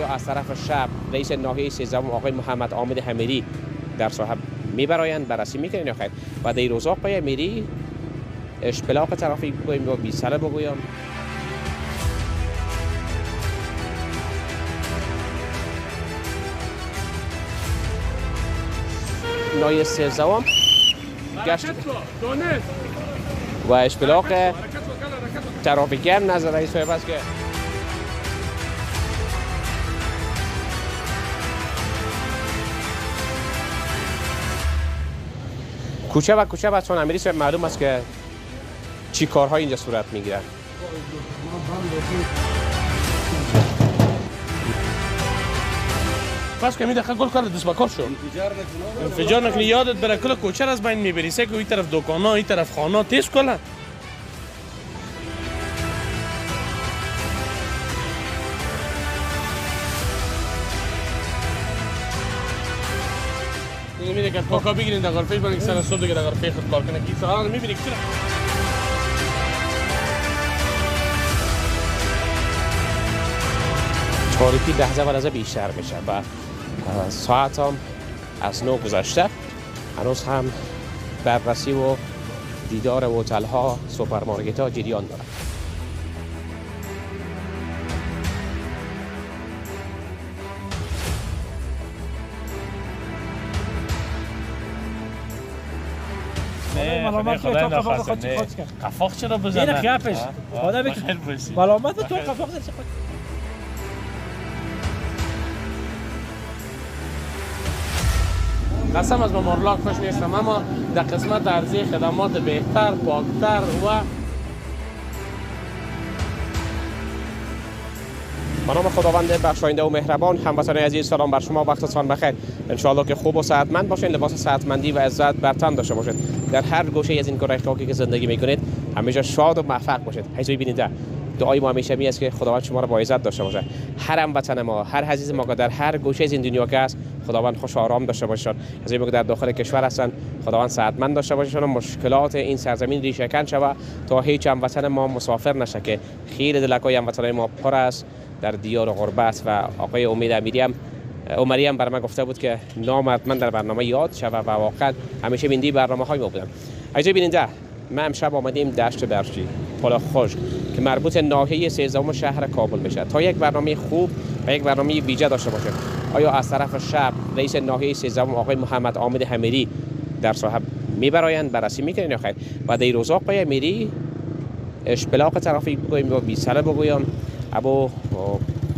آیا از طرف شب رئیس ناحیه 13 آقای محمد عامد حمیدی در صاحب میبرایند بررسی میکنین یا خیر؟ و در روزا آقای امیری اشپلاق ترافیک بگویم یا بی‌سره بگویم. ناحیه 13 گشت و اشپلاق ترافیکی هم نظر رئیس صاحب است که کوچه و کوچه بچه‌ها امیری صاحب معلوم است که چی کارهای اینجا صورت میگیرن. بس که می دقیقه گل کرد دست بکار شو انفجار نکنی یادت بره کل کوچه از بین میبری سه که این طرف دکانا این طرف خانه تیز کلا میره که پاکا بگیرین در غرفه برای سر صبح دیگه در غرفه خود کار کنه کی سهار میبینی که تاریکی لحظه و لحظه بیشتر میشه و ساعت هم از 9 گذشته. هنوز هم بررسی و دیدار هتل ها سوپرمارکت ها جریان داره. ملامت تو قفاق خود چی خود کرد قفاق چرا بزنه این خیابش خدا بگیر ملامت تو قفاق چی خود قسم از ممرلاک خوش نیستم اما در قسمت ارزی خدمات بهتر پاکتر و به نام خداوند بخشاینده و مهربان. هموطنان عزیز سلام بر شما، وقتتان بخیر. ان شاء الله که خوب و صحتمند باشین، لباس صحتمندی و عزت بر تن داشته باشید. در هر گوشه از این کره خاکی که زندگی میکنید همیشه شاد و موفق باشید. حیث ببینید دعای ما همیشه می است که خداوند شما را با عزت داشته باشه. هر هموطن ما، هر عزیز ما که در هر گوشه از این دنیا که است، خداوند خوش و آرام داشته باشه. از این که در داخل کشور هستند، خداوند صحتمند داشته باشه و مشکلات این سرزمین ریشه کن شود تا هیچ هموطن ما مسافر نشه که خیلی دلکای هموطنان ما پر است در دیار غربت. و آقای امید عمری هم بر من گفته بود که نام من در برنامه یاد شود و واقعا همیشه بیننده برنامه‌های ما بودم. اجازه بیننده ما امشب آمدیم دشت برچی پل خشک که مربوط ناحیه 13 شهر کابل میشه تا یک برنامه خوب و یک برنامه ویژه داشته باشه. آیا از طرف شب رئیس ناحیه 13 آقای محمد عامد حمیدی در صاحب میبرایند بررسی میکنین یا خیر؟ و در روزا آقای امیری اشپلاق ترافیک بگویم یا بی‌سره بگویم ابو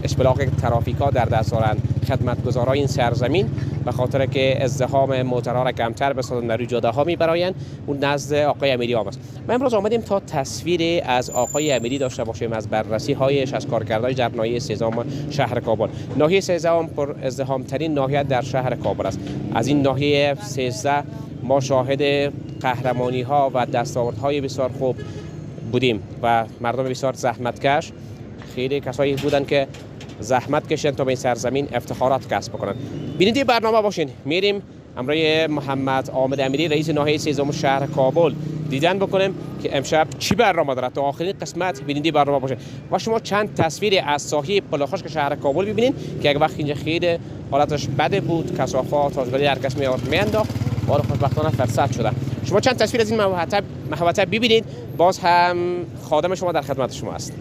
اشپلاق ترافیکا در دست دارند خدمتگزارای این سرزمین به خاطر که ازدحام موتورها را کمتر بسازند در جاده ها میبرایند اون نزد آقای امیری است. ما امروز آمدیم تا تصویری از آقای امیری داشته باشیم از بررسی هایش از کارکردهای در ناحیه 13 شهر کابل. ناحیه 13 پر ازدحام ترین ناحیه در شهر کابل است. از این ناحیه 13 ما شاهد قهرمانی ها و دستاوردهای بسیار خوب بودیم و مردم بسیار زحمتکش، خیلی کسایی بودن که زحمت کشیدن تا به این سرزمین افتخارات کسب بکنن. بیننده برنامه باشین. میریم همراه محمد عامد امیری رئیس ناحیه 13 شهر کابل دیدن بکنیم که امشب چی برنامه داره. تا آخرین قسمت بیننده برنامه باشین و شما چند تصویر از ساحه پل خشک شهر کابل ببینید که یک وقت اینجا خیلی حالتش بده بود، کثافات آزگاری هر کس میانداخت، ولی خوشبختانه فرصت شده. شما چند تصویر از این محوطه ببینید، باز هم خادم شما در خدمت شما است.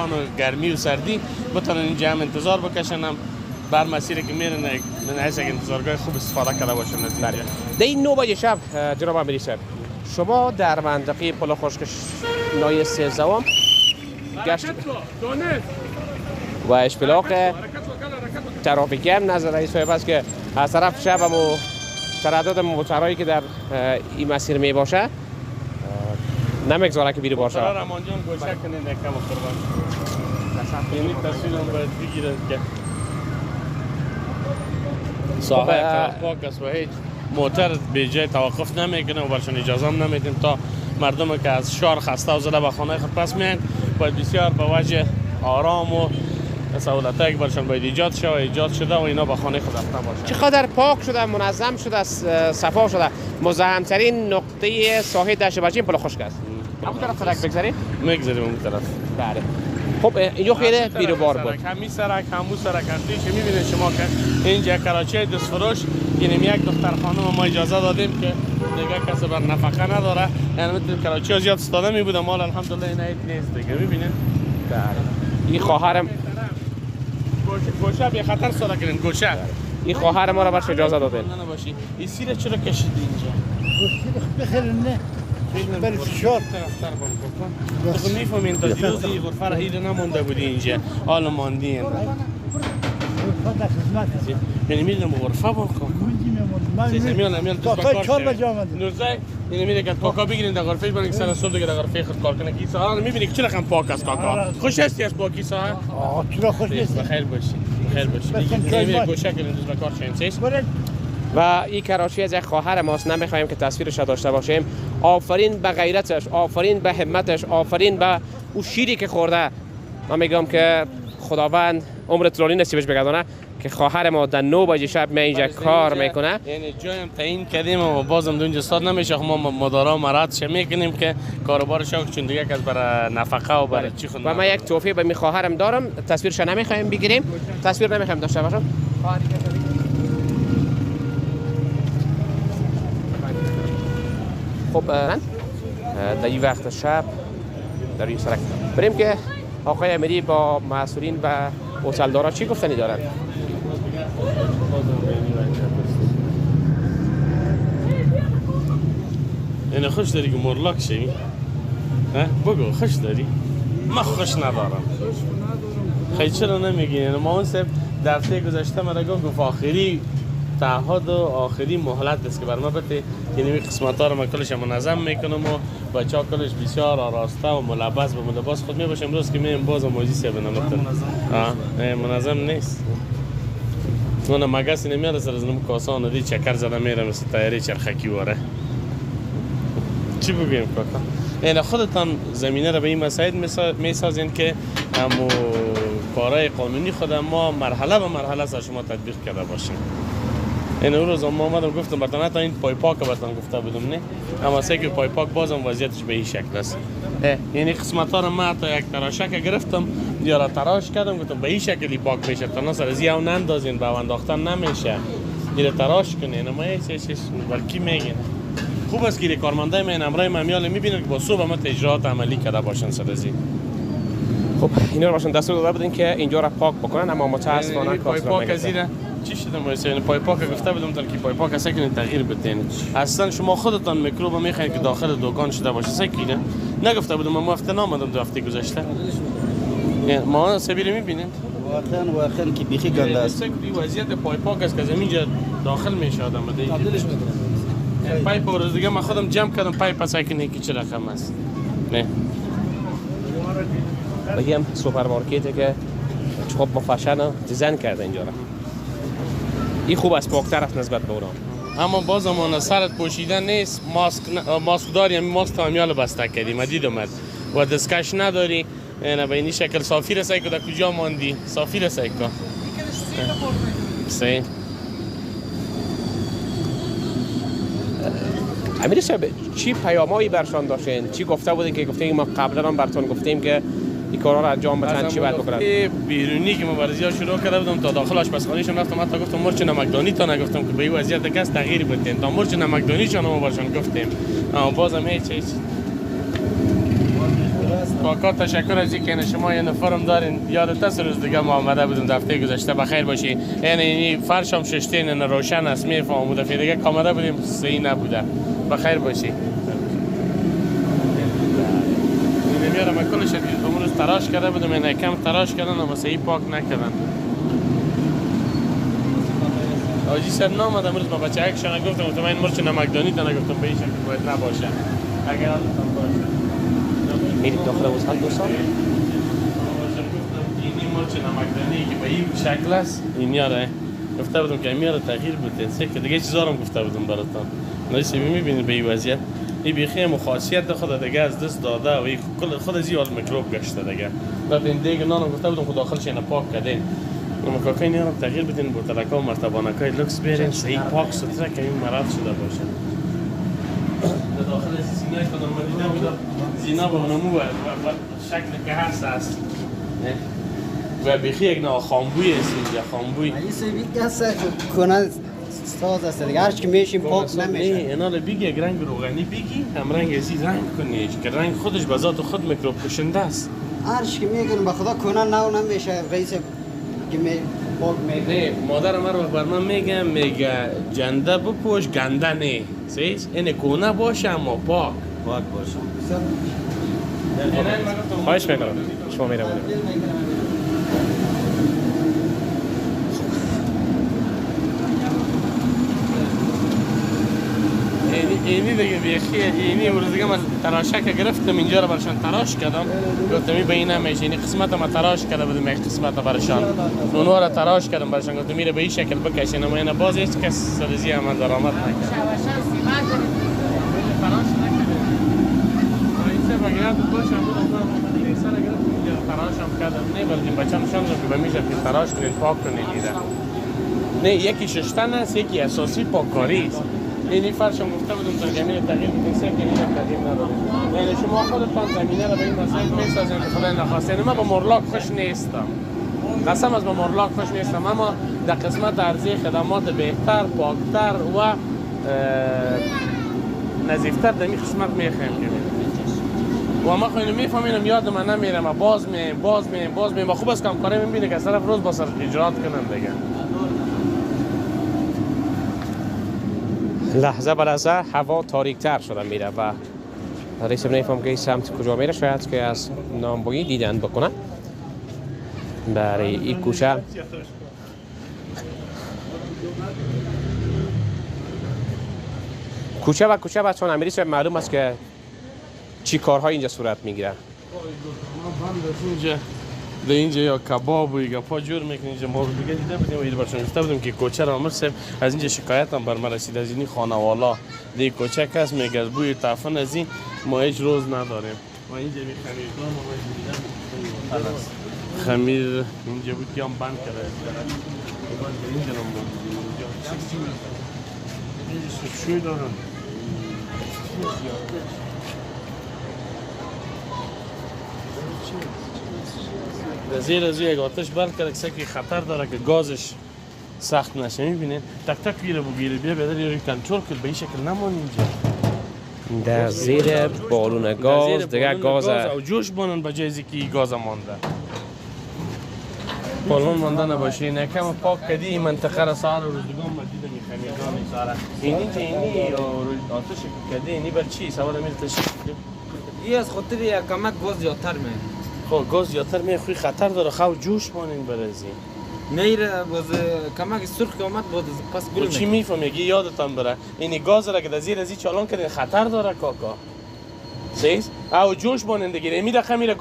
و گرمی و سردی بتونن اینجا هم انتظار بکشنم بر مسیری که میرن من حیث یک انتظارگاه خوب استفاده کرده باشن از اینجا. در این 9 بجه شب جناب امیری صاحب شما در منطقه پل خشک ناحیه 13 گشت و اشپلاق ترافیکی هم نظر رئیس صاحب است که از طرف شب و تردد موتورهایی که در این مسیر می باشه نمیگذاره که بیرو باشه. رمان جان گوشه کنین یکم قربان. یعنی تصویرم باید بگیرد که ساحه پاک است و هیچ موتر به جای توقف نمیکنه و برشان اجازه هم نمیدیم تا مردم که از شهر خسته و زده به خانه خود پس میان باید بسیار به وجه آرام و سهولتایی که برشان باید ایجاد شده و اینا به خانه خود رفته باشن. چقدر پاک شده، منظم شده، صفا شده. مزاحم‌ترین نقطه ساحل دشت برچین پل خشک است. همون طرف سرک بگذاریم؟ میگذاریم اون طرف. بله. خب اینجا خیلی بیروبار بود. همین سرک همون سرک هستیش میبینید شما که اینجا کراچی دستفروش اینم یک دختر خانم ما اجازه دادیم که دیگه کسی بر نفقه نداره، یعنی مثل کراچی زیاد استاده می بودم، حالا الحمدلله این ایت نیست دیگه. میبینید این خواهرم گوشه بی خطر ساده کردین گوشه. این خواهر ما را برش اجازه دادین. نه باشی این سیر چرا کشیدی اینجا؟ بخیر نه برای فشار تو میفهمین تا دیروز این غرفه را ایده نمونده بودی اینجا، حالا ماندین یعنی میدونم غرفه بکن میان تو بکار نورزای اینو میره که پاکا بگیرین در غرفهش برین که سر صبح دیگه در غرفه خود کار کنه که ساعت میبینی که چرا رقم پاک است کاکا. خوش هستی از پاکی ساعت؟ چرا خوش نیست. بخیر باشی بخیر باشی دیگه میره گوشه کنین روز به کار شین و این کراچی از یک خواهر ماست، نمیخوایم که تصویرش را داشته باشیم. آفرین به غیرتش، آفرین به همتش، آفرین به او شیری که خورده. من میگم که خداوند عمر طولانی نصیبش بگردانه که خواهر ما در 9 بجه شب می اینجا کار میکنه. یعنی جایم تعیین کردیم و بازم اونجا استاد نمیشه، ما مدارا مرادش میکنیم که کاروبارش چون دیگه کس برای نفقه و برای چی خود. و من یک توفیق به می خواهرم دارم، تصویرش نمیخوایم بگیریم، تصویر نمیخوایم داشته باشم. خب در این وقت شب در این سرک بریم که آقای امیری با مسئولین و هتلدارا چی گفتنی دارن. اینه خوش داری که مرلاک شوی؟ بگو خوش داری؟ من خوش ندارم. خیلی چرا نمیگی؟ ما اون سب درسته گذاشته مرا گفت آخری تعهد و آخری مهلت است که بر ما بده، یعنی قسمت ها رو من کلش منظم میکنم و بچه ها کلش بسیار آراسته و ملبس به ملباس خود میباشم. روز که میم باز موزی سی بنام منظم نیست. اون مگس نمیاد سر از نم کاسان دی چکر زده میره مثل تایری چرخکی واره. چی بگیم کاکا؟ این خودتان زمینه را به این مسائل میسازین که همو کارهای قانونی خود ما مرحله به مرحله سر شما تطبیق کرده باشیم. این اون روز ما آمدم گفتم برتن تا این پای پاک برتن گفته بودم نه، اما سه که پای پاک بازم وضعیتش به این شکل است. یعنی قسمت ها رو ما تا یک تراشک گرفتم یا را تراش کردم گفتم به این شکلی پاک میشه تا سر از یه اون اندازین به انداختن نمیشه، این تراش کنین. اما هیچ بلکی میگین خوب است که کارمندای من امرای ممیال میبینن که با صبح ما اجرات عملی کرده باشن سر از این. خب اینا رو باشن دستور داده بودین که اینجا را پاک بکنن، اما متاسفانه پای پاک از این چی شده موسیقی پای پاک گفته بودم تا که پای پاک است که تغییر بدین. اصلا شما خودتان میکروب میخواین که داخل دکان شده باشه سکینه نگفته بودم. من وقت نامدم دو هفته گذشته ما سبیل میبینید واقعا که بیخی گنده است. وضعیت پای پاک است که زمین داخل میشه آدم دیگه. پایپ روز دیگه من خودم جمع کردم پایپ پس که چه رقم است. نه بگیم سوپرمارکتی که خب مفشن دیزاین کرده اینجا را. این خوب است، پاکتر است نسبت به اونا. اما بازم اون سرت پوشیدن نیست، ماسک داری، همین ماسک تامیال بسته کردی مدید اومد و دستکش نداری. نه به این شکل صافی رسایی که در کجا ماندی؟ صافی رسایی که صحیح. امیر صاحب چی پیامایی برشان داشتین؟ چی گفته بودین که گفتین ما قبلا هم براتون گفتیم که این کارا رو انجام بدن چی باید بکنن؟ بیرونی که مبارزی ها شروع کرده بودم تا داخل آشپزخانه‌شون رفتم حتی گفتم مرچ نمکدانی تا نگفتم که به این وضعیت کس تغییر بدین تا مرچ نمکدانیشون هم برشان گفتیم. اما بازم هیچ کاکا تشکر از اینکه شما یه نفرم دارین. یادت است روز دیگه ما آمده بودیم دفعه گذشته بخیر باشی. یعنی فرشم ششتین روشن است میفهمم دفعه دیگه آمده بودیم صحیح نبوده. بخیر باشی. نمیارم من کلش اون روز تراش کرده بودم این کم تراش کردن اما صحیح پاک نکردن. آجی سر نامد امروز با بچه هایشان گفتم من مرچ نمکدانی تا نگفتم به این شکل باید نباشه. اگر حالتان باشه میرید داخل وزارت دوستان؟ این مرچ نمکدانی که به این شکل است این یاره گفته بودم که این یاره تغییر بده. سه که دیگه چیزا رو گفته بودم براتون. نایسی میبینید به این وضعیت این بیخی هم خاصیت خود دیگه از دست داده و کل خود از این میکروب گشته دیگه. بعد این دیگه نانم گفته بودم خود داخلش اینا پاک کردین. اما کاکای نیارم تغییر بدین بوتلکا و مرتبانکای لوکس بیارین صحیح پاک سوتره که این مرض شده باشه. در داخل سینه کدام من دیدم زینا با اونمو و شکل که هست. و بیخی یک نوع خامبوی است اینجا خامبوی. این سویت گسته کنه ساز است دیگه هرچی که میشیم پاک نمیشه. اینا رو بگی یک رنگ روغنی بگی هم رنگ ازی رنگ کنیش که رنگ خودش به ذات خود میکروب کشنده است. هرچی که میگن به خدا کنه نو نمیشه رئیس که پاک میگه. نه مادر من بر من میگه جنده بپوش گنده نه. سیس این کنه باشه اما پاک باشه. خواهش میکنم شما میره بودیم. اینی دیگه بیخی اینی امروز دیگه من تراشک گرفتم اینجا رو برشان تراش کردم گفتم به این نمیشه این قسمت ما تراش کرده بودم یک قسمت برشان اونها رو تراش کردم برشان گفتم میره به این شکل بکشین اما اینا باز هیچ کس سرزی عمل درآمد نکرد تراش نکرد این سه بگیرد باشم بودم این سر گرفتم اینجا تراشم کردم نه بلکه بچه‌م شون که بمیشه که تراش کنین پاک کنین نه یکی ششتن است یکی اساسی پاککاری است. اینی فرشم گفته بودم در زمین تغییر بدین سه که اینم تغییر نداره. یعنی شما خودتان زمینه رو به این مسائل میسازین که خدای نخواسته. من با مرلاک خوش نیستم. قسم از با مرلاک خوش نیستم اما در قسمت ارزی خدمات بهتر، پاکتر و نظیفتر در این قسمت میخوایم که و ما خواهیم میفهمیم یاد من نمیرم و باز میم و خوب است که همکاره میبینه که طرف روز با سر اجرات کنم دیگه. لحظه به لحظه هوا تاریک‌تر شده میره و رئیس نمیفهم که این سمت کجا میره. شاید که از نامبویی دیدن بکنه برای این کوچه. کوچه بچه‌ها امیری معلوم است که چی کارهای اینجا صورت میگیره. در اینجا یا کباب و یا پا جور میکنه اینجا ما دیگه دیده بودیم و این برشون گفته بودیم که کوچه را عمر صاحب از اینجا شکایت هم بر ما رسید از این خانوالا دی کوچه کس میگه از بوی تعفن از این ما هیچ روز نداریم و اینجا می خمیردان ما دیدم خمیر اینجا بود که هم بند کرده اینجا هم اینجا شوی دارن زیر از یک آتش برد کرده که خطر داره که گازش سخت نشه. میبینید تک تک گیره بگیره بیا بدر یه کنترل کل به این شکل نمون اینجا در زیر بالون گاز دیگه گاز او جوش بانن به جایزی که گاز مانده بالون مانده نباشه این کم پاک کدی این منطقه را سال روزگان مدید میخمیدان ساره اینی که اینی آتش کدی اینی بر چی سوال امیر تشکیل این از خاطر یک کمک گاز زیادتر میاد. خب گاز زیادتر میاد خوی خطر داره خو جوش بانین برازی میره باز کمک سرخ که آمد باز پس گل چی میفهم یکی یادتان بره این گاز را که در زیر ازی چالان کردین خطر داره کاکا سیز او جوش بانین دیگه میده خمیره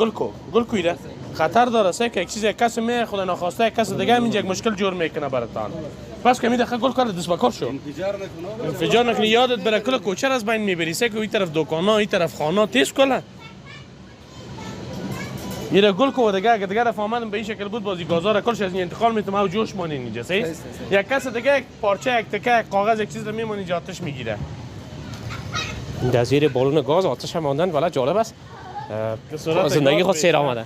گل کویره خطر داره سه که یک چیز کس می خود ناخواسته کس دیگه اینجا یک مشکل جور میکنه براتان پس که میده گل کار دست بکار شو انفجار نکنی یادت بره کل کوچه از بین میبری سه که این طرف دکانا این طرف خانه تیز کله یه گل کو دیگه فهمیدم به این شکل بود بازی گازا را کلش از این انتقال میتونم او جوش مونین اینجا سه یک کس دیگه یک پارچه یک تکه یک کاغذ یک چیز رو میمونه اینجا آتش میگیره در زیر بالون گاز آتش هم ماندن ولی جالب است زندگی خود سیر آمده.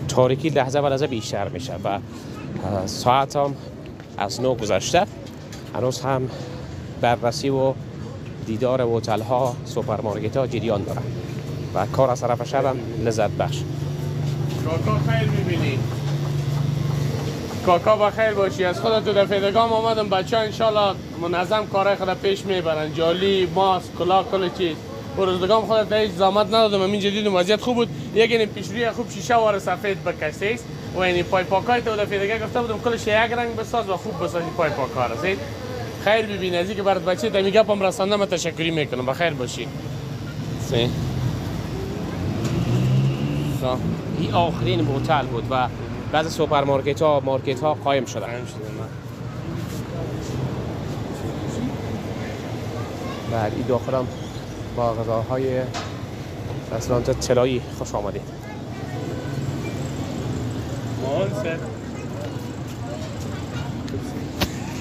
تاریکی لحظه به لحظه بیشتر میشه و ساعت هم از 9 گذشته. هنوز هم بررسی و دیدار هتل ها سوپرمارکت ها جریان داره و کار از طرف شب هم لذت بخش. کاکا خیر میبینی کاکا با خیر باشی از خودت تو دفعه‌گام آمدم بچه ها انشالله منظم کارهای خود پیش میبرن جالی ماسک کلاه کل چیز روزگام خودت هیچ زحمت ندادم همین دیدم وضعیت خوب بود یک این پیشروی خوب شیشه وار سفید بکشید و این پای پاکای تو دفعه دیگه گفته بودم کلش یک رنگ بساز و خوب بسازی پای پاکا را سید خیر ببین از اینکه برات بچه تا میگم پام رساندم تشکری میکنم بخیر باشی این آخرین هتل بود و بعضی سوپرمارکت ها مارکت ها قایم شدن. بعد این داخلم با غذاهای رستوران چلایی خوش آمدید.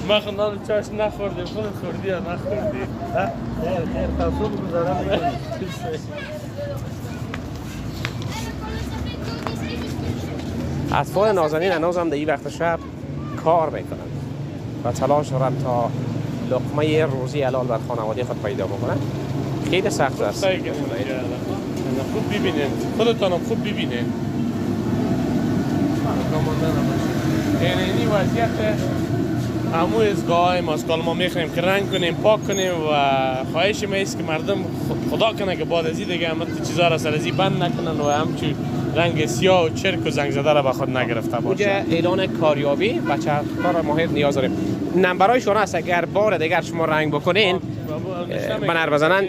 ما خندان چاش نخوردیم، خودت خوردی یا نخوردی؟ خیر تصوب گذارم میکنی. اطفال نازنین هنوز هم در این وقت شب کار میکنن و تلاش دارن تا لقمه روزی حلال بر خانواده خود پیدا بکنن. خیلی سخت است. خوب ببینین، خودتان هم خوب ببینین. یعنی این وضعیت همو ازگاه ماست که ما میخوایم که رنگ کنیم، پاک کنیم و خواهش ما است که مردم خدا کنه که بعد از این دیگه همه چیزا را سر از این بند نکنن و همچون رنگ سیاه و چرک و زنگ زده را به خود نگرفته باشه. اونجا اعلان کاریابی بچه کار ماهر نیاز داریم. نمبرای شما است اگر بار دیگر شما رنگ بکنین بنر بزنن.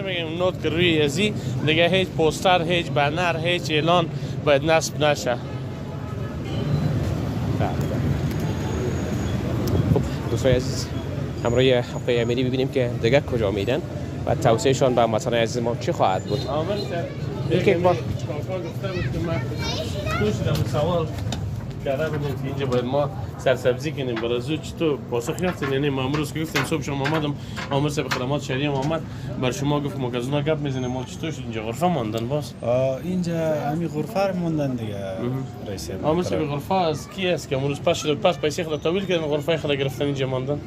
میگم نوت که روی ازی دیگه هیچ پوستر، هیچ بنر، هیچ اعلان باید نصب نشه. دوستای عزیز همراه آقای امیری ببینیم که دیگه کجا میدن و توصیهشان به هموطنان عزیز ما چی خواهد بود. یک بار کاکا گفته بود که من توش دم سوال کرده بودم که اینجا باید ما سرسبزی کنیم. برای زود چطور پاسخ یافتین؟ یعنی ما امروز که گفتیم صبح شما آمدم آمر صاحب خدمات شهری آمد بر شما گفت ما که از اونا گپ میزنیم. ما چطور شد اینجا غرفه ماندن باز؟ اینجا همین غرفه موندن دیگه رئیس. آمر صاحب غرفه از کی است که امروز پس شد پس پیسه خدا تحویل کردن غرفه خدا گرفتن اینجا ماندن؟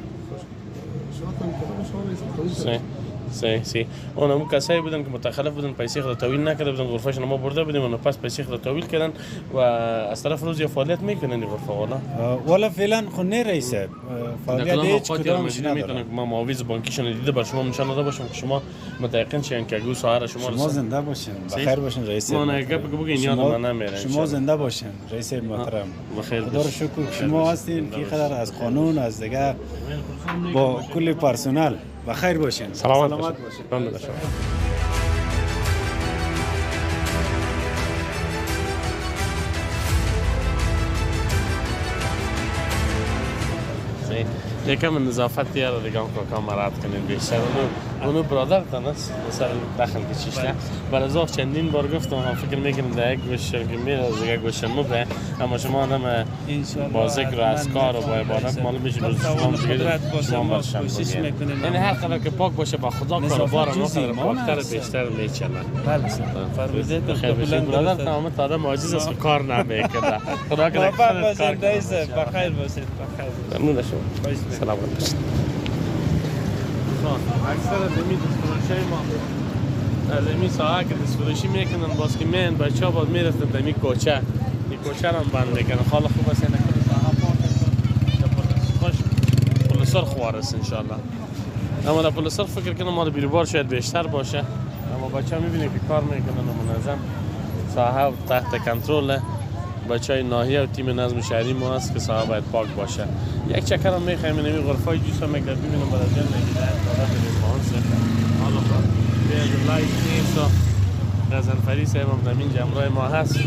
سی اونم کسایی بودن که متخلف بودن پیسه خود تحویل نکرده بودن غرفهشون ما برده بودیم اون پس پیسه خود تحویل کردن و از طرف روزی فعالیت میکنن این غرفه والا فعلا خونه رئیس فعالیت هیچ کدامش نداره. ما معاوض بانکیشون دیده بر شما نشان داده باشم که شما متيقن شین که گو ساعت شما زنده باشین بخیر باشین رئیس. ما نه گپ بگین یاد من نمیره. شما زنده باشین رئیس محترم. بخیر خدا رو شکر شما هستین که قدر از قانون از دیگه با کل پرسنل بخیر باشین. سلامت باشین. یکم نظافت دیار دیگه هم کاکا مراد کنین بیشتر. اونو برادر تناس مثلا داخل کشیشته. برای زاف چندین بار گفتم هم فکر میکنم در یک گوشه که میره از یک گوشه مبه اما شما آدم با ذکر و اذکار و با عبادت معلوم میشه روز شما دیگه شما برشم کنین. یعنی هر قدر که پاک باشه با خدا کاروبار ما قدر پاکتر بیشتر میچله. بله سر. فرمودید خیر باشین. برادر تمام آدم عاجز است که کار نمیکنه. خدا کنه کار بخیر باشید. بخیر. ممنون شما. سلام باشید. اکثر زمین دستفروشی ما از این ساعت که دستفروشی میکنن باز که میان بچه ها باید میرفتن در این کوچه هم بند میکنن. حالا خوب است اینه که ساعت خوش پولسر خوارست انشالله. اما در پولسر فکر کنم ما بیروبار شاید بیشتر باشه اما بچه ها میبینه که کار میکنن و منظم ساعت تحت کنترل بچه های ناحیه و تیم نظم شهری ما هست که ساعت باید پاک باشه. یک چکر هم میخوایم این غرفه های جوس هم میگرد ببینم برای جل نگیده حالا بیاد لایت نیست و غزنفری صاحب هم نمین جمعرای ما هست.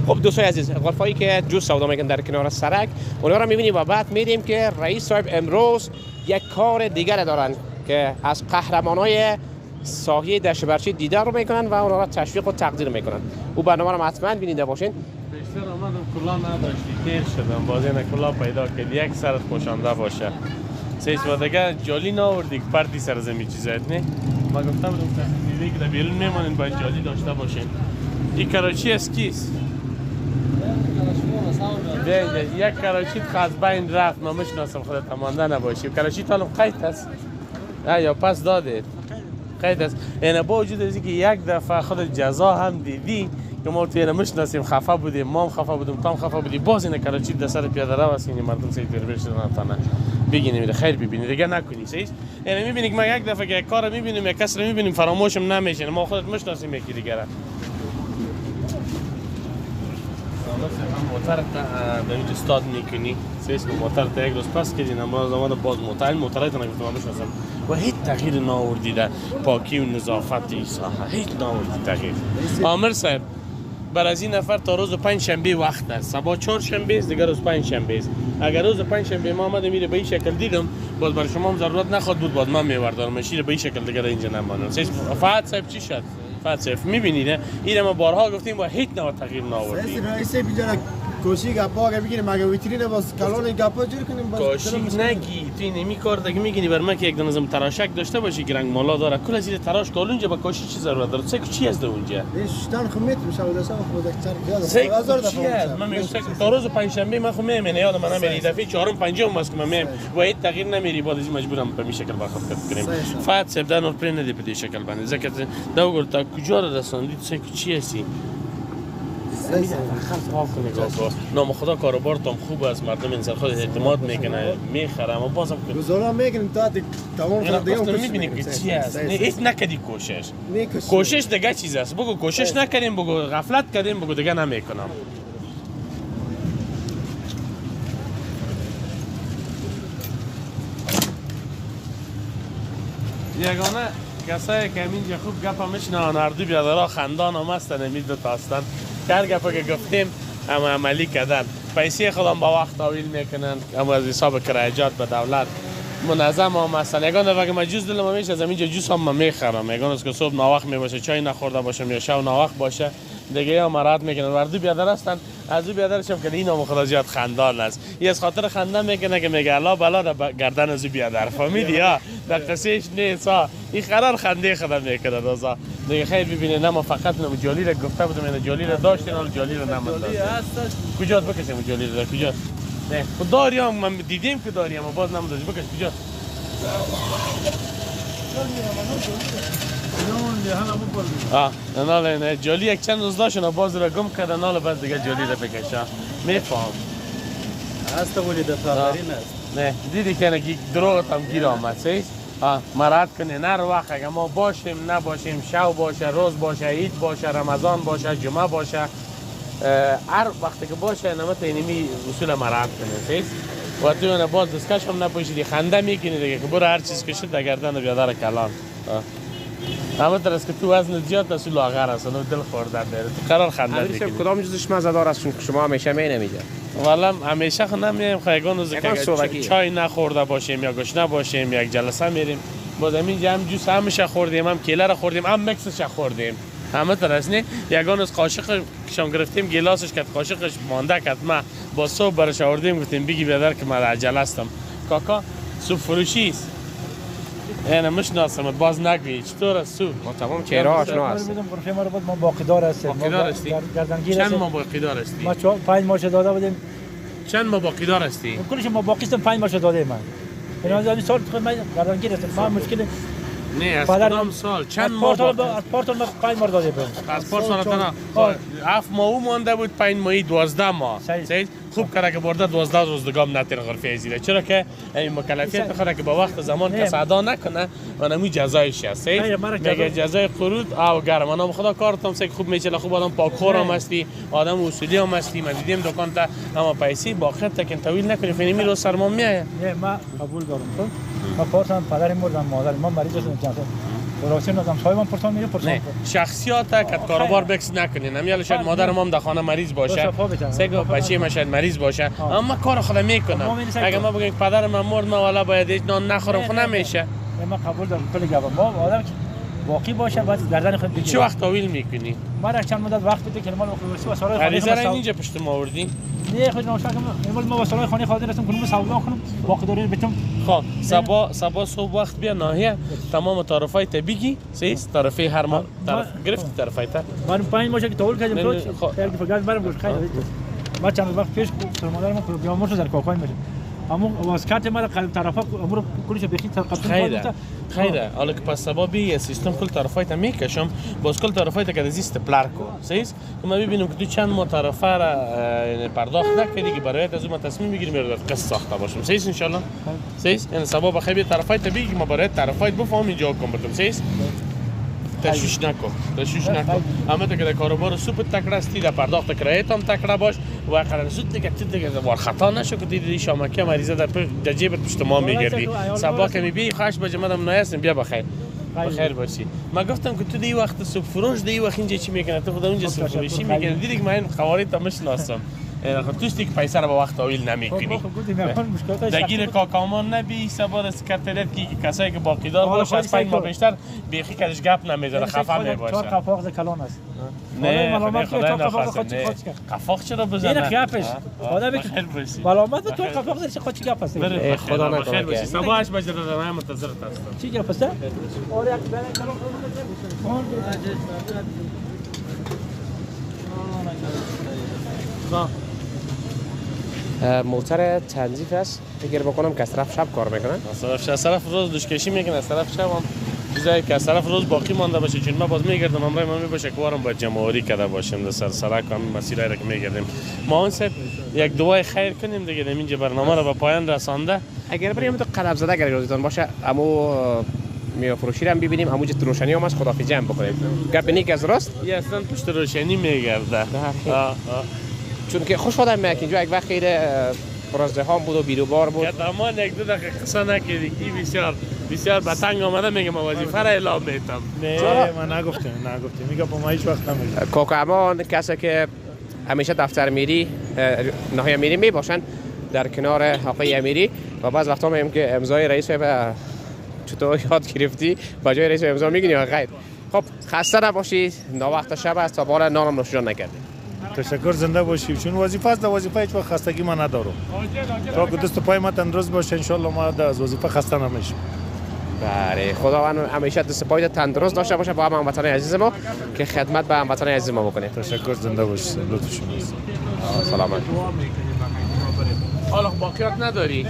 خب دوستای عزیز غرفه هایی که جوس سودا میکنن در کنار سرک اونها رو میبینیم و بعد میدیم که رئیس صاحب امروز یک کار دیگر دارن که از قهرمانای ساحه دشت برچی دیدار رو میکنن و اونها را تشویق و تقدیر میکنن. او برنامه رو حتما ببینید باشین. بیشتر آمدم کلا نداشتی تیر شدم باز این کلا پیدا کرد یک سرت خوشانده باشه. سیس و دیگه جالی ناوردی که پردی سر زمین چیزایت نه. ما گفتم دیدی که در بیرون میمانین باید جالی داشته باشین. این کراچی از کیست؟ یک کراچی خزبین رفت نامشناسم خودت مانده نباشی. کراچی تالم قید است یا پس داده قید است. یعنی با وجود از اینکه یک دفعه خود جزا هم دیدی که ما توی نمیشناسیم خفه بودیم ما هم خفه بودیم تام خفه بودی باز این کراچی در سر پیاده رو است این مردم سید پرورش دادن تا بگینیم میره خیر ببینید دیگه نکنی سیس. یعنی میبینی که ما یک دفعه که کار میبینیم یک کس رو میبینیم فراموشم نمیشه ما خودت میشناسیم یکی دیگه را. موتر در اینجا استاد میکنی سیس موتر تا یک روز پس کردین امروز زمان باز موترای تا نگفتم میشناسم و هیچ تغییر ناوردی در پاکی و نظافت این ساحه هیچ ناوردی تغییر. عامر صاحب برای از این نفر تا روز پنجشنبه وقت است. صبح چهارشنبه است، دیگه روز پنجشنبه است. اگر روز پنجشنبه ما آمده میره به این شکل دیدم، باز برای شما هم ضرورت نخواد بود باز من میوردم ماشین به این شکل دیگه اینجا نمانم. فقط صاحب چی شد؟ فقط صاحب میبینید اینو ما بارها گفتیم با هیچ نوع تغییر نآوردیم. رئیس بیچاره کوشی گپا بگیریم مگه ویترین باز کلون گپا جور کنیم باز کوشی نگی تو نمی کار دیگه میگینی بر من که یک دانه تراشک داشته باشی که رنگ مالا داره کل از این تراش کال اونجا با کوشی چی ضرورت داره؟ سه چی از اونجا شتان خمت میشه و دست خود اکثر سه چی است؟ من میگم تا روز پنجشنبه من خو میام نه یادم من میری دفعه چهارم پنجم ماست که من میام و هیچ تغییر نمیری بعد از مجبورم به این شکل برخورد کنیم. فقط سبدان اور پرین ندی به شکل بنده زکات دو تا کجا رسوندید سه چی هستی؟ نام خدا کاروبارتون خوب است مردم انسان خود اعتماد میکنه میخره اما بازم روزانه میکنیم تا تمام خود دیگه میبینیم که چی است هیچ نکردی کوشش دیگه چیز است بگو کوشش نکردیم بگو غفلت کردیم بگو دیگه نمیکنم. یگانه کسایی که اینجا خوب گپ میشنن اردو بیادرها خندان هم هستن امید دو تا هستن که هر گپا که گفتیم اما عملی کردن پیسه خودم با وقت تحویل میکنن اما از حساب کرایجات به دولت منظم هم هستن. یگانه وقتی من جوز دلم میشه از اینجا جوز هم میخرم یگانه از که صبح ناوقت میباشه چای نخورده باشم یا شب ناوقت باشه دیگه هم مراد میکنن اردو بیادر هستن از او بیادرش هم که این هم خدا زیاد خندان است یه از خاطر خنده میکنه که میگه الله بلا گردن از او بیادر فهمیدی ها در قصهش نیست ها این قرار خنده خدا میکنه دوزا دیگه خیر ببینید نه ما فقط نم جالی را گفته بودم این جالی را داشتین حال جالی را نموندن کجا بکشیم جالی را کجا نه خود داریم من دیدیم که داریم اما باز نمونده بکش کجا نه جالی یک چند روز داشتن باز را گم کردن حالا بعد دیگه جالی را بکشن میفهم هست ولی دفعه نه دیدی که نگی دروغ هم گیر آمد سیست مراد کنه هر وقت اگه ما باشیم نباشیم شو باشه روز باشه عید باشه رمضان باشه جمعه باشه هر وقتی که باشه نمت اینمی اصول مراد کنه سیست و تو اون باز دستکش هم نپوشیدی خنده میکنی دیگه که برو هر چیز کشید در گردن بیادر کلان اما در است که تو وزن زیاد است لاغر است و دل خورده داره تو قرار خنده میکنی کدام چیزش مزه‌دار است چون شما همیشه نمیده والا همیشه خود نمیایم خیگان روز که چای نخورده باشیم یا گشنه باشیم یک جلسه میریم باز همینجا هم جوس همیشه خوردیم هم کیله را خوردیم هم مکسش خوردیم همه طرز نه یگان از قاشق شام گرفتیم گلاسش که قاشقش مانده کرد ما با صبح برش آوردیم گفتیم بگی بیادر که من عجله هستم کاکا سوپ فروشی است یعنی مشناسم باز نگویی چطور است سوپ ما تمام چهره آشنا هست ما باقیدار هستیم باقیدار هستی چند ما باقیدار هستی ما 5 ماه داده بودیم چند ما باقیدار هستی کلش ما باقی هستم 5 ماه داده من یعنی از سال من گردنگیر هستم ما مشکل نه از کدام سال چند ماه از پارتال ما 5 ماه داده بودم از پارتال تنها 7 ماه مونده بود 5 ماهی 12 ماه صحیح خوب کرده که برده 12 روز دگام نتیر غرفه ازیره چرا که این مکلفیت بخوره که با وقت زمان کس ادا نکنه و نمی جزایش هست صحیح میگه جزای قرود او گرم انا خدا کارتم سه خوب میچله خوب آدم پاکخور هم هستی آدم اصولی هم هستی من دیدم دکان تا اما پیسې باخر تا که طویل نکنی فهمی رو سرما میایه نه ما قبول دارم ما پارتال پدرم مردم مادر ما مریض شدم وراستی نظام صاحبم پرسان میره پرسان شخصیت که کاروبار بکس نکنین نمیاله شاید مادرم هم در خانه مریض باشه سگو بچه ما شاید مریض باشه اما کار خودم میکنم اگه ما بگیم پدرم مرد ما والا باید هیچ نان نخورم خو نمیشه ما قبول دارم کلی گفت ما آدم که باقی باشه بعد گردن خود بگیره چه وقت طویل میکنی ما چند مدت وقت بده که ما وراستی و سالای خانه خودم اینجا پشت ما آوردی نه خود نوشته کنم ما وسایل خانه خاطر هستم کنم سودا کنم باقی داره بتم خب صبح صبح وقت بیا ناحیه تمام تعرفای بگی سیست تعرفه هر ما گرفت تعرفای تا من 5 ماه که طول کردم تو یک فقط برام گوش خیلی ما چند وقت پیش سرمایه‌دار ما بیامرز در کاکای میشه اما واسکات ما قلب طرفا امور کلیش بخیر قبل خیره حالا که پس صبح بی سیستم کل طرفای تا میکشم باز کل طرفای تا که زیست پلارکو سیست که ما ببینیم که تو چند ما طرفه را پرداخت نکردی که برای از ما تصمیم میگیریم رو قصه ساخته باشیم سیست ان شاء الله سیست یعنی صبح بخیر طرفای تا بگی ما برای طرفای بفهم اینجا کم بتم سیست تشویش نکن اما تا که در کاروبار سوپ تکړه استی در پرداخت کرایت هم تکړه باش و قرار زود دیگه وار خطا نشو که دیدی شامکه مریضه در جیبت پشت ما میگردی صبح که میبینی خوش بجمدم نایستم بیا بخیر بخیر باشی. ما گفتم که تو دی وقت صبح فروش دی وقت اینجا چی میکنه؟ تو خدا اونجا صبح فروشی میکنه. دیدی که من این خوارج تا میشناسم. توش دیگه پیسه رو با وقت طویل نمیکنی. دگیر کاکامان نبی سوار سکرتریت کی کسایی که باقیدار باشه از 5 ماه بیشتر بیخی کدش گپ نمیذاره خفه میباشه. 4 قفاق کلان است. نه خدا نخواسته. قفاق چرا بزنه؟ این گپش. خدا بخیر باشی. ملامت تو قفاق چه خودی گپ است. خدا نخواسته باشی. صبح 8 بجه من منتظرت هستم. چی گپ است؟ آره یک بله کلان. موتر تنظیف است فکر بکنم که از طرف شب کار میکنه. از طرف روز دوشکشی میکنه، از طرف شب هم چیزایی که از طرف روز باقی مانده باشه. چون ما باز میگردم امروز ما میباشه کارم باید جمهوری کرده باشیم در سر سرک هم مسیرایی را که میگردیم. ما اون سب یک دعای خیر کنیم دیگه اینجا برنامه را به پایان رسانده. اگر بریم تو قلب زده اگر یادتون باشه امو میوه فروشی رو هم ببینیم همونجا روشنی هم از خدافظی هم بکنیم. گپ نیک از راست یه اصلا پشت روشنی میگرده. چون که خوش آدم میاد که اینجا یک وقت خیلی پرازدحام بود و بیروبار بود. یادمان یک دو دقیقه قصه نکردی کی بسیار به تنگ آمده میگه ما وظیفه را اعلام میتم. نه من نگفتم میگم ما هیچ وقت نمیگم. کاکا امان کسی که همیشه دفتر میری نهایی امیری میباشن در کنار آقای امیری و بعض وقتا میگم که امضای رئیس و چطور یاد گرفتی با جای رئیس امضا میگنی یا غیر. خب خسته نباشید، ناوقت شب است تا بالا نانم نوشجان نکردید. تشکر، زنده باشی. چون وظیفه است، وظیفه هیچ وقت خستگی من ندارم. تا که دست و پای ما تندرست باشه ان شاء الله ما از وظیفه خسته نمیشیم. بله خداوند همیشه دست پای تندرست داشته باشه با هموطنان عزیز ما که خدمت به هموطنان عزیز ما بکنه. تشکر، زنده باشی. لطف شما. سلامت. حالا باقیات نداری؟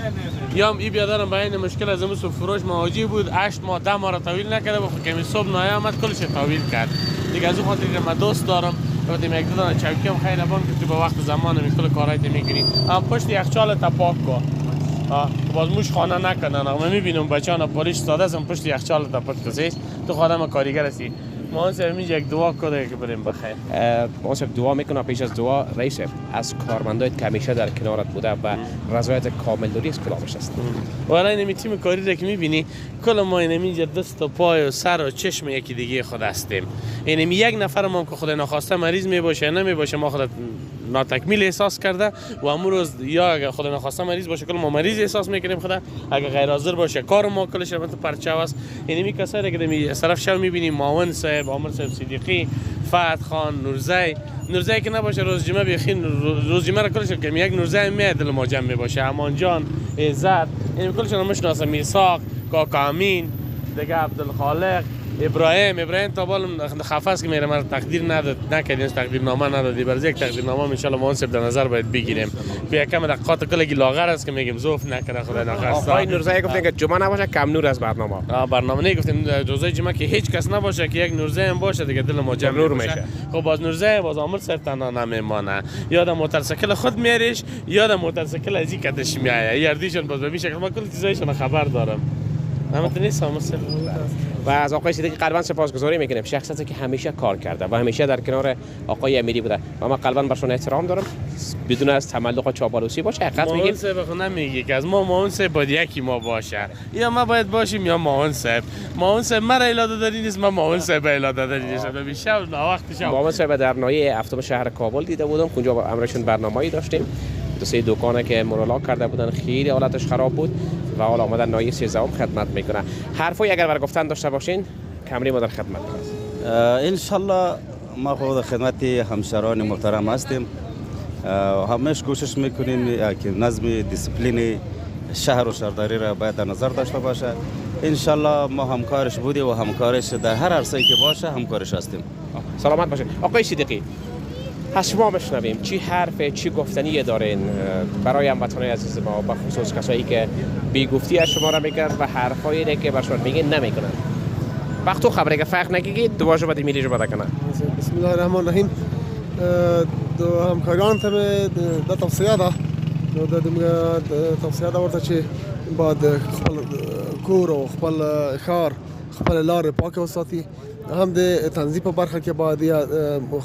یا ای بیادرم به این مشکل از امروز فروش مواجه بود 8 ماه 10 ماه را طویل نکرده و کمی صبح نایه آمد کلش طویل کرد. دیگه از اون خاطر که من دوست دارم گفتم یک دو دانه چوکی هم خیلی بان که تو به وقت زمان میکل کارایت میکنی. اما پشت یخچال تا پاک کن. باز موش خانه نکنن. من میبینم بچه‌ها پالیش ساده است پشت یخچال تا پاک کسی. تو خودم کارگر هستی. ما سر یک دعا کنه که بریم بخیر. ما سر دعا میکنم پیش از دعا رئیس از کارمندای که همیشه در کنارت بوده و رضایت کامل داری از کلامش است. والا این تیم کاری را که میبینی کل ما اینجا دست و پای و سر و چشم یکی دیگه خود هستیم. این یک نفر ما که خود ناخواسته مریض میباشه نمیباشه ما خود ناتکمیل احساس کرده و امروز روز یا اگه خود ناخواسته مریض باشه کل ما مریض احساس میکنیم خدا اگه غیر حاضر باشه کار ما کلش رو پرچاو است. یعنی می کسایی که از طرف شب میبینیم معاون صاحب عامر صاحب صدیقی فتح خان نورزی که نباشه روز جمعه بخین روز جمعه را کلش که یک نورزی میاد دل ما جمع میباشه امان جان عزت این کلش رو میشناسم میثاق کاکا امین دیگه عبدالخالق ابراهیم تا بال خفاس که میره من تقدیر نکردین تقدیر نامه ندادی برای یک تقدیر نامه ان شاء الله ما اون سب در نظر باید بگیریم بیا کم دقیقات کلگی لاغر است که میگیم زوف نکنه خدا نخواسته. آقای نورزی گفتن که جمعه نباشه کم نور از برنامه نگفتیم روزای جمعه که هیچ کس نباشه که یک نورزی هم باشه دیگه دل ما جمع نور میشه. خب باز نورزی باز عامر صاحب تنها نمیمانه یاد موتورسیکل خود میریش یاد موتورسیکل از این کتش میایه یاردیشون باز به شکل ما کل چیزایشون خبر دارم. همت نیست مثلا و از آقای صدیقی قلبا سپاسگزاری میکنم شخصیتی که همیشه کار کرده و همیشه در کنار آقای امیری بوده و ما قلبا برشون احترام دارم بدون از تملق و چاپلوسی باشه. حقیقت میگیم ماون نمیگه که از ما ماون صاحب باید یکی ما باشه یا ما باید باشیم یا ماون صاحب مرا الاده داری نیست ما ماون صاحب الاده داری نیست ببین شب وقت شب ماون صاحب در نایه هفتم شهر کابل دیده بودم اونجا با امرشون برنامه‌ای داشتیم دو سه دکانه که مرولا کرده بودن خیلی حالتش خراب بود و حالا آمدن نایه 13 خدمت میکنه. حرفی اگر برای گفتن داشته باشین کمری ما در خدمت هست. ان شاء الله ما خود خدمت همشهران محترم هستیم همیشه کوشش میکنیم که نظم دیسپلین شهر و شهرداری را باید در نظر داشته باشه. ان شاء الله ما همکارش بودیم و همکارش در هر عرصه‌ای که باشه همکارش هستیم. سلامت باشید. آقای صدیقی از شما بشنویم چی حرف چی گفتنی دارین برای هموطنان عزیز ما به خصوص کسایی که بیگفتی از شما را میکنن و حرفایی که برشون میگین نمیکنن. وقتو خبره که فرق نگیگید دو واژه بعد میلی جو بده کنه. بسم الله الرحمن الرحیم. دو همکاران ته د توصیه ده د توصیه ده ورته چې بعد خپل کور او خپل ښار خپل لارې پاکه وساتي، هم د تنظیم په برخه کې باید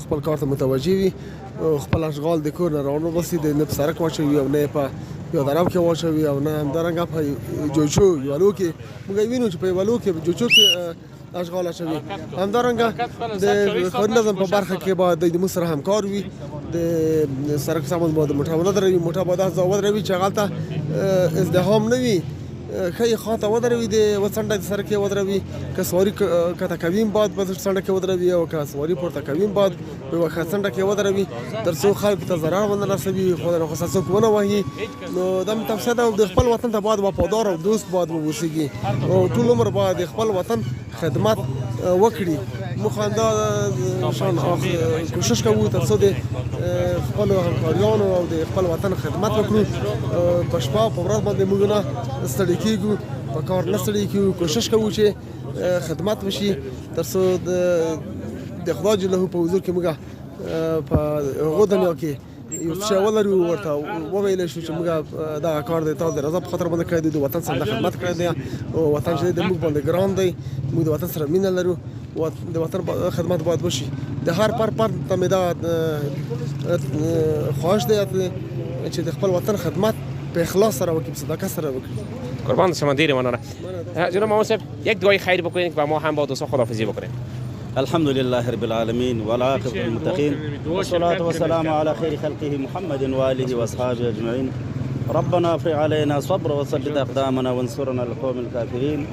خپل کار ته متوجه وي، خپل اشغال د کور نه راونباسي، نه په سړک واچوي او نه په پیاده رو کې واچوي او نه همدارنګه په جوچو یولو کې موږ وینو چې په یولو کې جوچو کې اشغال اچوي. همدارنګه د ښاري نظم په برخه کې باید د موږ سره همکار وي، د سړک سامان باید موټر ودروي، موټر باید هغه ځای ودروي چې هغلته ازدحام نه وي، ښه خواته ودروي، د څنډه د سړک ودروي، که سواري کته کوي باید په څنډه کې ودروي او که سواري پورته کوي باید په یوه ښه څنډه کې ودروي تر څو خلکو ته ضرر ونه رسوي، خدای نخواسته څوک ونه وهي. نو دا مې توصیه ده د خپل وطن ته باید وفادار او دوست باید واوسېږي او ټول عمر باید د خپل وطن خدمت وکړي. موږ همدا شان کوشش کوو تر څو د خپلو همکاریانو او د خپل وطن خدمت وکړو. په شپه او په ورځ باندې موږ نه ستړي کېږو، په کار نه ستړي کېږو، کوشش کوو چې خدمت وشي تر څو د خدای جل په حضور کې موږ په هغو دنیا کې یو څه ولرو، ورته وویلی شو چې موږ دغه کار دی تاسو د رضا په خاطر باندې کړی دی، د وطن سره خدمت کړی دی او وطن چې د موږ باندې ګران دی، موږ د وطن سره مینه لرو، د وطن خدمت باید وشي. د هر فرد ته مې دا خواهش دی چې د خپل وطن خدمت په اخلاص سره وکړي، په صداقت سره وکړي. قربان شما دیر منانه. جناب محمد صاحب یک دعای خیر بکنید و ما هم با دوستان خداحافظی بکنیم. الحمد لله رب العالمين والعاقبة للمتقين والصلاة والسلام على خير خلقه محمد وآله وأصحابه أجمعين. ربنا افرغ علينا صبر وثبت أقدامنا وانصرنا على القوم الكافرين.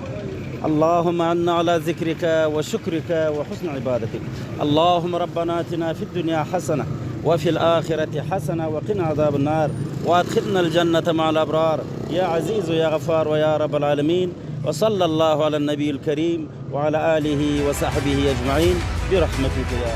اللهم عنا على ذكرك وشكرك وحسن عبادتك. اللهم ربنا آتنا في الدنيا حسنة وفي الآخرة حسنة وقنا عذاب النار وادخلنا الجنة مع الأبرار يا عزيز يا غفار ويا رب العالمين. وصلى الله على النبي الكريم وعلى آله وصحبه أجمعين برحمتك يا